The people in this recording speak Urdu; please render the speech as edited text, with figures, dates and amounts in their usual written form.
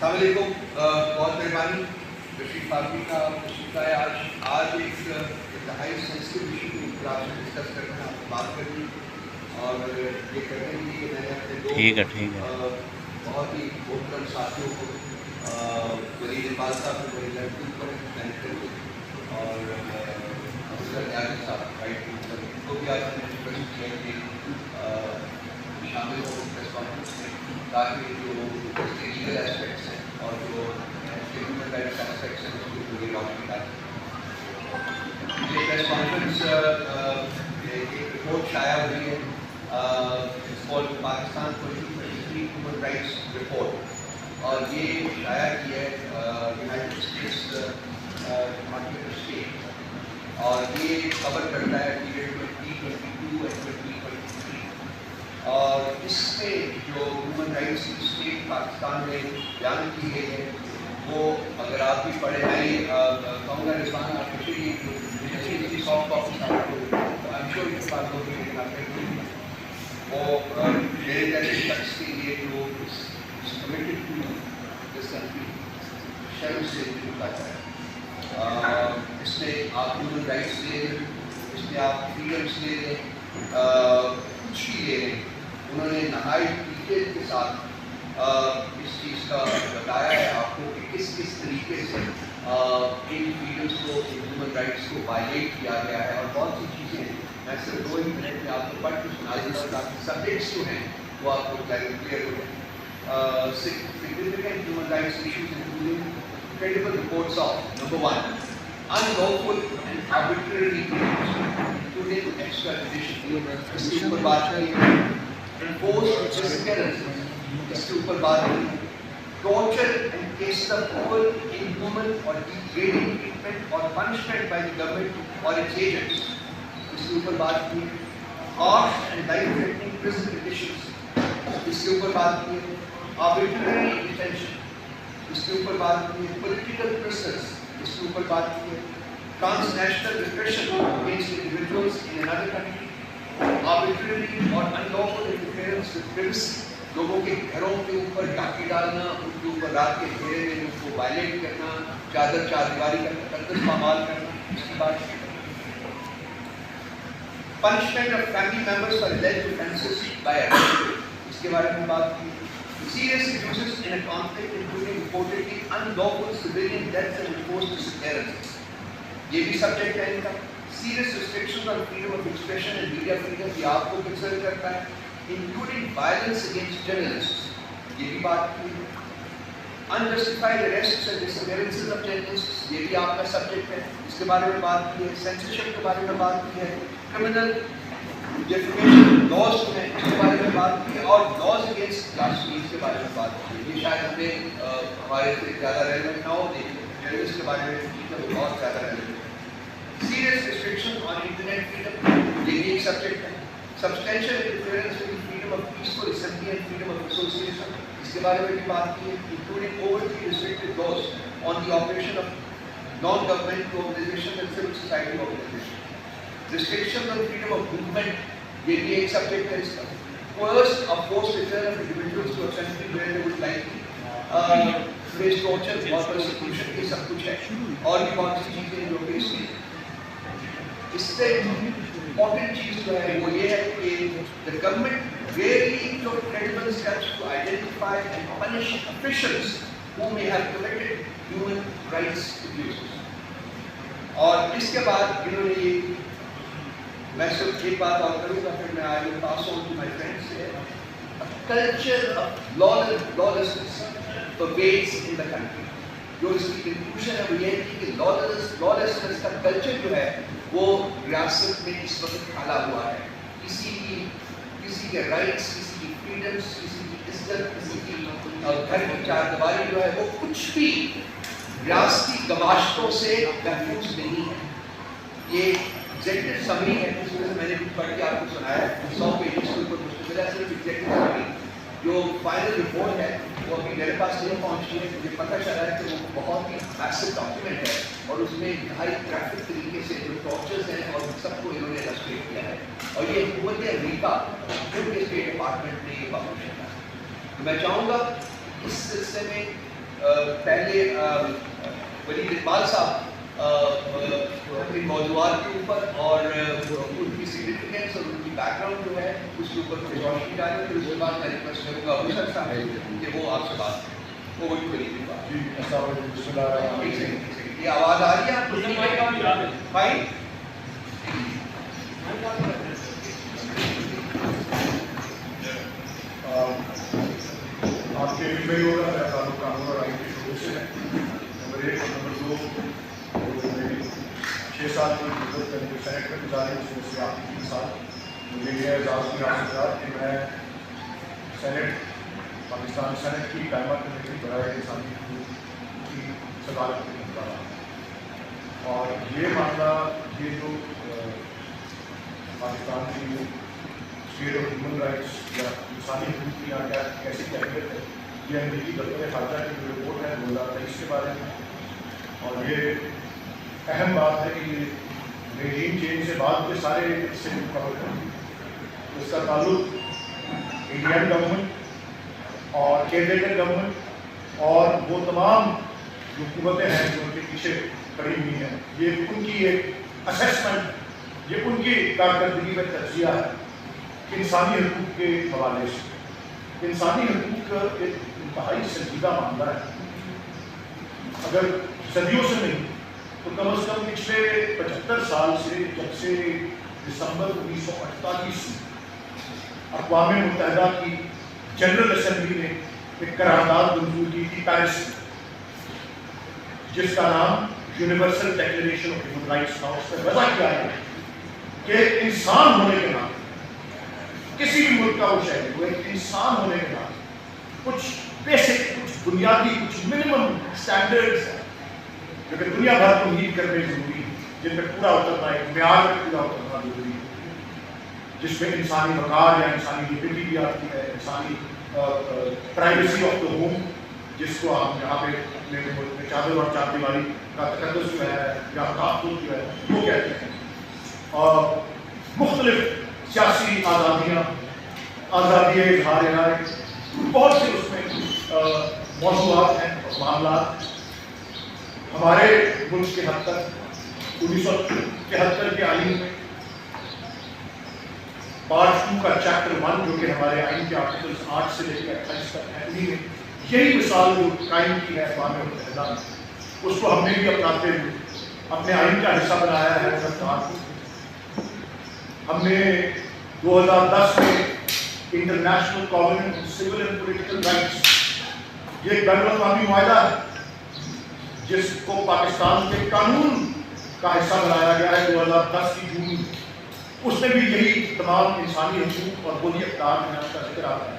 السلام علیکم. بہت مہربانی رشید فاروقی کا تشریف ہے. آج ایک انتہائی سینسٹیو ایشو کے اوپر آپ سے ڈسکس کرنا ہے, آپ سے بات کرنی اور یہ کرنے کے لیے میں نے اپنے دو بہت ہی محترم ساتھیوں کو ولید اقبال صاحب کو میری لڑکی پر مینیجر اور افضل یاغی صاحب رائٹ پر ان کو بھی آج میں نے ریکویسٹ کیا کہ شامل ہو پریس کانفرنس میں, تاکہ جو لیگل ایسپیکٹس ہیں اور جو ہیومن رائٹس ایسپیکٹس ہیں اس کو پوری روشنی ڈالیں. یہ پریس کانفرنس ایک رپورٹ شائع ہوئی ہے, پاکستان 2023 ہیومن رائٹس رپورٹ, اور یہ شائع کی ہے United States department of state, اور یہ کور کرتا ہے پیریڈ 2022 اور 2023. اور اس میں جو ہیومن رائٹس کی اسٹیٹ پاکستان میں بیان کی گئی ہے وہ اگر آپ بھی پڑھیں, میں کہوں گا رضوان آپ کی سافٹ کاپی آپ کو پاس ہوگی, لیکن آپ وہ میرے جیسے شخص کے لیے جو کمیٹڈ ٹو دس کنٹری شروع سے چکا ہے. اس میں آپ ہیومن رائٹس لے لیں, اس میں آپ فریڈمس لے لیں, کچھ بھی لے لیں. انہوں نے نہایت ڈیٹیل کے ساتھ اس چیز کا بتایا ہے آپ کو کہ کس کس طریقے سے ان فریڈمس کو, ہیومن رائٹس کو وائلیٹ کیا گیا ہے, اور بہت سی چیزیں ہیں. میں صرف 2 ہی منٹ میں آپ کو پڑھ کے سنا دوں گا تاکہ سبجیکٹس جو ہیں وہ آپ کو کلیئر ہو جائیں. Significant human rights issues including credible reports of number 1, unlawful and arbitrary including extradition. اس کے اوپر بات کی. Enforced disappearance, اس کے اوپر بات کی. Torture and cases of cruel, inhuman or degrading treatment or punishment by the government or its agents, اس کے اوپر بات کی. Harsh and life-threatening prison conditions, اس کے اوپر بات کی. Arbitrary detention, اس کے اوپر بات کی. Political prisoners, اس کے اوپر بات کی. Transnational repression against individuals in another country, arbitrary or unlawful interference with privacy, لوگوں کے گھروں کے اوپر ڈاکے ڈالنا, ان کے اوپر رات کے گھیرے میں ان کو وائلیٹ کرنا, چادر چاردیواری کا تقدس پامال کرنا, اس کی بات کی. Punishment of family members for alleged offences by arrest, اس کے بارے میں بات کی. Serious abuses in a conflict including reportedly unlawful civilian deaths and enforced disappearances, یہ بھی سبجیکٹ ہے ان کا. Serious restrictions on freedom of expression and media freedom, یہ آپ کو کنسرن کرتا ہے, including violence against journalists, یہ بھی بات کی. Unjustified arrests and disappearances of journalists, یہ بھی آپ کا سبجیکٹ ہے, اس کے بارے میں بات کی ہے. Censorship کے بارے میں بات کی ہے. Criminal defamation laws ہیں, اس کے بارے میں بات کی ہے, اور laws against blasphemy کے بارے میں بات کی ہے. یہ شاید ہمیں ہمارے سے زیادہ ریلیونٹ نہ ہو, لیکن جرنلسٹ کے بارے میں بہت زیادہ ریلیونٹ ہے. Serious restrictions on internet freedom, یہ بھی ایک سبجیکٹ ہے. Substantial interference with the freedom of peaceful assembly and freedom of association, اس کے بارے میں بھی بات کی ہے. Including overtly restricted laws on the operation of non-governmental organizations and civil society organizations. Restrictions on freedom of movement, یہ بھی ایک سبجیکٹ ہے اس کا. Coerced or forced return of individuals to a country where they would likely face torture or persecution, یہ سب کچھ ہے. اور بھی بہت سی چیزیں جو کہ اس میں اس سے امپورٹنٹ چیز جو ہے وہ یہ ہے کہ the government rarely took credible steps to identify and punish officials who may have committed human rights abuses. اور اس کے بعد انہوں نے یہ, میں صرف ایک بات اور کروں گا پھر میں I will pass on to my friends here. A culture of lawlessness pervades in the country. جو اس کی کنکلوژن ہے وہ یہ ہے کہ lawlessness کا کلچر جو ہے وہ ریاست میں اس وقت پھیلا ہوا ہے. کسی کے رائٹس, کسی کی فریڈمس, کسی کی عزت, کسی کی گھر کی چار دیواری جو ہے وہ کچھ بھی ریاستی گماشتوں سے محفوظ نہیں ہے. یہ ایگزیکٹو سمری ہے جس میں سے میں نے پڑھ کے آپ کو سنایا, 100 پیجز کے اوپر مشتمل ہے. صرف ایگزیکٹو سمری, جو فائنل رپورٹ ہے وہ ابھی میرے پاس نہیں پہنچی ہے. مجھے پتہ چلا ہے کہ وہ بہت ہی میسو ڈاکیومنٹ ہے, اور اس میں انتہائی گرافک طریقے سے جو ٹارچرز ہیں اور سب کو انہوں نے ایلسٹریٹ کیا ہے, اور یہ حکومت امریکہ کے اسٹیٹ ڈپارٹمنٹ نے یہ پبلش کیا. تو میں چاہوں گا اس سلسلے میں پہلے ولید اقبال صاحب ان موضوعات کے اوپر اور ان کی سگنیفیکینس اور ان کی بیک گراؤنڈ جو ہے اس کے اوپر کچھ روشنی ڈالیں. پھر اس کے بعد میں ریکویسٹ کروں گا ابو سر صاحب کہ وہ آپ سے بات کریں. وہ ولید اقبال. یہ آواز آ رہی ہے آپ کو؟ فائن. آپ کے علم میں ہی ہوگا میرا تعلق قانون اور آئین کے شعبے سے ہے. نمبر 1 اور نمبر 2 میری 6 سال کی مدت میں نے سینٹ میں گزاری, اس میں سے آپ کی 3 سال. مجھے یہ اعزاز کی حاصل رہا کہ میں سینٹ پاکستان سینٹ کی قائمہ کمیٹی برائے انسانی حقوق کی صدارت کرتا رہا. اور یہ معاملہ یہ جو پاکستان کی اسٹیٹ آف ہیومن رائٹس یا انسانی حقوق کی یہاں کیسی کیفیت ہے, یہ امریکی دفتر خارجہ کی جو رپورٹ ہے 2023 کے بارے میں. اور یہ اہم بات ہے کہ یہ رجیم چینج سے بعد کے سارے اس سے مکمل ہیں. اس کا تعلق انڈین گورنمنٹ اور کیڈریٹر گورنمنٹ اور وہ تمام جو قوتیں ہیں جو ان کے پیچھے کھڑی ہوئی ہیں, یہ ان کی ایک اسیسمنٹ, یہ ان کی کارکردگی میں تجزیہ ہے انسانی حقوق کے حوالے سے. انسانی حقوق ایک انتہائی سنجیدہ معاملہ ہے. اگر صدیوں سے نہیں تو کم از کم پچھلے 75 سال سے, جب سے دسمبر 1948 اقوام متحدہ کی جنرل اسمبلی نے ایک قرارداد منظور کی تھی پیرس میں, جس کا نام universal declaration of human rights تھا. اس میں وضع کیا ہے کہ انسان ہونے کے ناطے, کسی بھی ملک کا وہ شہری وہ ایک انسان ہونے کے ناطے کچھ بیسک, کچھ بنیادی, کچھ منیمم اسٹینڈرڈس ہیں جو کہ دنیا بھر کو میٹ کرنے ضروری ہے, جن میں پورا اترنا, ایک معیار میں پورا اترنا ضروری ہے, جس میں انسانی وقار یا انسانی لبرٹی بھی آتی ہے, انسانی پرائیویسی آف دا ہوم, جس کو ہم یہاں پہ اپنے ملک میں چادر اور چار دیواری کا تقدس جو ہے یا تحفظ جو ہے وہ کہتے ہیں. اور مختلف سیاسی آزادیاں, آزادی اظہار رائے, بہت سے اس میں موضوعات ہیں اور معاملات. ہمارے ملک کے حد تک 1973 کے آئین میں پارٹ 2 کا چیپٹر 1 جو کہ ہمارے آئین کے آرٹیکلز 8 سے لے کے 28 تک ہے, انہیں میں یہی مثال جو قائم کی ہے اقوام متحدہ میں, اس کو ہم نے بھی اپناتے ہوئے اپنے آئین کا حصہ بنایا ہے. ہم نے 2010 میں international covenant on civil and political rights, یہ ایک بین الاقوامی معاہدہ ہے جس کو پاکستان کے قانون کا حصہ بنایا گیا ہے 2010 کی جون میں. اس میں بھی یہی تمام انسانی حقوق اور بنیادی اقدار کا ذکر آتا ہے.